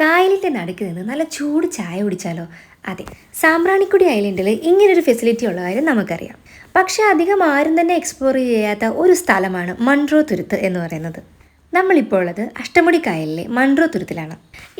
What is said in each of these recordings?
കായലിൻ്റെ നടുക്ക് നിന്ന് നല്ല ചൂട് ചായ കുടിച്ചാലോ? അതെ, സാമ്പ്രാണിക്കുടി ഐലൻഡിൽ ഇങ്ങനൊരു ഫെസിലിറ്റി ഉള്ള കാര്യം നമുക്കറിയാം. പക്ഷേ അധികം ആരും തന്നെ എക്സ്പ്ലോർ ചെയ്യാത്ത ഒരു സ്ഥലമാണ് മൺട്രോ തുരുത്ത് എന്ന് പറയുന്നത്. നമ്മളിപ്പോൾ ഉള്ളത് അഷ്ടമുടി കായലിലെ മൺട്രോ തുരുത്തിലാണ്.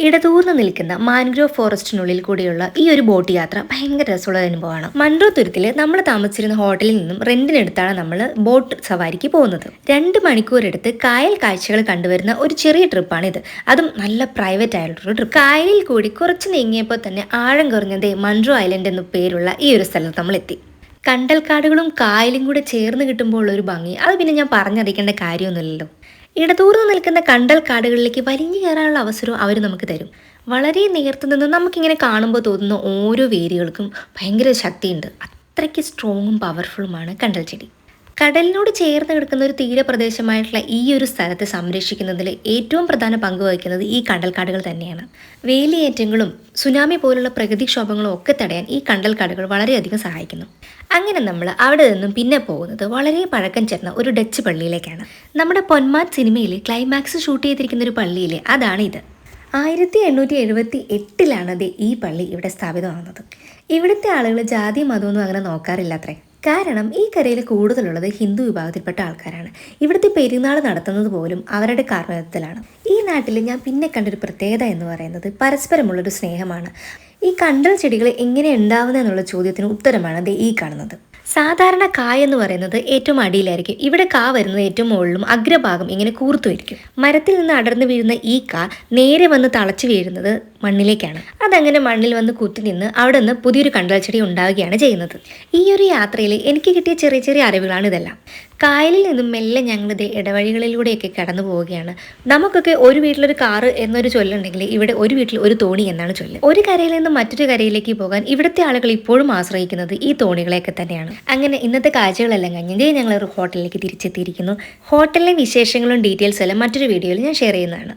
ഇടതൂർന്ന് നിൽക്കുന്ന മാൻഗ്രോവ് ഫോറസ്റ്റിനുള്ളിൽ കൂടിയുള്ള ഈ ഒരു ബോട്ട് യാത്ര ഭയങ്കര രസമുള്ള അനുഭവമാണ്. മൺട്രോ തുരുത്തിൽ നമ്മൾ താമസിച്ചിരുന്ന ഹോട്ടലിൽ നിന്നും റെന്റിനെടുത്താണ് നമ്മൾ ബോട്ട് സവാരിക്ക് പോകുന്നത്. 2 മണിക്കൂർ എടുത്ത് കായൽ കാഴ്ചകൾ കണ്ടുവരുന്ന ഒരു ചെറിയ ട്രിപ്പാണിത്. അതും നല്ല പ്രൈവറ്റ് ആയിട്ടുള്ള ട്രിപ്പ്. കായലിൽ കൂടി കുറച്ച് നീങ്ങിയപ്പോൾ തന്നെ ആഴം കുറഞ്ഞതേ മൺട്രോ ഐലൻഡ് എന്ന പേരുള്ള ഈ ഒരു സ്ഥലത്ത് നമ്മൾ എത്തി. കണ്ടൽക്കാടുകളും കായലും കൂടെ ചേർന്ന് കിട്ടുമ്പോൾ ഉള്ളൊരു ഭംഗി അത് പിന്നെ ഞാൻ പറഞ്ഞറിയിക്കേണ്ട കാര്യമൊന്നുമില്ലല്ലോ. ഇടതൂർന്ന് നിൽക്കുന്ന കണ്ടൽ കാടുകളിലേക്ക് വലിഞ്ഞു കയറാനുള്ള അവസരവും അവർ നമുക്ക് തരും. വളരെ നേരത്തു നിന്ന് നമുക്കിങ്ങനെ കാണുമ്പോൾ തോന്നുന്ന ഓരോ വേരുകൾക്കും ഭയങ്കര ശക്തിയുണ്ട്. അത്രയ്ക്ക് സ്ട്രോങ്ങും പവർഫുള്ളുമാണ് കണ്ടൽ ചെടി. കടലിനോട് ചേർന്ന് കിടക്കുന്ന ഒരു തീരപ്രദേശമായിട്ടുള്ള ഈ ഒരു സ്ഥലത്തെ സംരക്ഷിക്കുന്നതിൽ ഏറ്റവും പ്രധാന പങ്ക് വഹിക്കുന്നത് ഈ കണ്ടൽക്കാടുകൾ തന്നെയാണ്. വേലിയേറ്റങ്ങളും സുനാമി പോലുള്ള പ്രകൃതിക്ഷോഭങ്ങളും ഒക്കെ തടയാൻ ഈ കണ്ടൽക്കാടുകൾ വളരെയധികം സഹായിക്കുന്നു. അങ്ങനെ നമ്മൾ അവിടെ നിന്നും പിന്നെ പോകുന്നത് വളരെ പഴക്കം ചേർന്ന ഒരു ഡച്ച് പള്ളിയിലേക്കാണ്. നമ്മുടെ പൊന്മാൻ സിനിമയിൽ ക്ലൈമാക്സ് ഷൂട്ട് ചെയ്തിരിക്കുന്ന ഒരു പള്ളിയിലെ അതാണ് ഇത്. 1878 ഈ പള്ളി ഇവിടെ സ്ഥാപിതമാകുന്നത്. ഇവിടുത്തെ ആളുകൾ ജാതി മതമൊന്നും അങ്ങനെ നോക്കാറില്ലത്രേ. കാരണം ഈ കരയിൽ കൂടുതലുള്ളത് ഹിന്ദു വിഭാഗത്തിൽപ്പെട്ട ആൾക്കാരാണ്. ഇവിടുത്തെ പെരുന്നാൾ നടത്തുന്നത് പോലും അവരുടെ കാർമ്മികത്വത്തിലാണ്. ഈ നാട്ടിൽ ഞാൻ പിന്നെ കണ്ടൊരു പ്രത്യേകത എന്ന് പറയുന്നത് പരസ്പരമുള്ളൊരു സ്നേഹമാണ്. ഈ കണ്ടൽ ചെടികൾ എങ്ങനെ ഉണ്ടാവുന്നത് എന്നുള്ള ചോദ്യത്തിന് ഉത്തരമാണ് ഈ കാണുന്നത്. സാധാരണ കായ എന്ന് പറയുന്നത് ഏറ്റവും അടിയിലായിരിക്കും. ഇവിടെ കാ വരുന്നത് ഏറ്റവും മുകളിലും അഗ്രഭാഗം ഇങ്ങനെ കൂർത്തുമായിരിക്കും. മരത്തിൽ നിന്ന് അടർന്നു വീഴുന്ന ഈ കാ നേരെ വന്ന് തളച്ചു വീഴുന്നത് മണ്ണിലേക്കാണ്. അതങ്ങനെ മണ്ണിൽ വന്ന് കുത്തി നിന്ന് അവിടെ നിന്ന് പുതിയൊരു കണ്ടൽ ചെടി ഉണ്ടാവുകയാണ് ചെയ്യുന്നത്. ഈ ഒരു യാത്രയിൽ എനിക്ക് കിട്ടിയ ചെറിയ ചെറിയ അറിവുകളാണ് ഇതെല്ലാം. കായലിൽ നിന്നും മെല്ലെ ഞങ്ങളിത് ഇടവഴികളിലൂടെയൊക്കെ കടന്നു പോവുകയാണ്. നമുക്കൊക്കെ ഒരു വീട്ടിലൊരു കാറ് എന്നൊരു ചൊല്ലുണ്ടെങ്കിൽ ഇവിടെ ഒരു വീട്ടിൽ ഒരു തോണി എന്നാണ് ചൊല്ല്. ഒരു കരയിൽ നിന്നും മറ്റൊരു കരയിലേക്ക് പോകാൻ ഇവിടുത്തെ ആളുകൾ ഇപ്പോഴും ആശ്രയിക്കുന്നത് ഈ തോണികളെയൊക്കെ തന്നെയാണ്. അങ്ങനെ ഇന്നത്തെ കാഴ്ചകളെല്ലാം കഴിഞ്ഞ് ഞങ്ങൾ ഒരു ഹോട്ടലിലേക്ക് തിരിച്ചെത്തിയിരിക്കുന്നു. ഹോട്ടലിലെ വിശേഷങ്ങളും ഡീറ്റെയിൽസ് എല്ലാം മറ്റൊരു വീഡിയോയിൽ ഞാൻ ഷെയർ ചെയ്യുന്നതാണ്.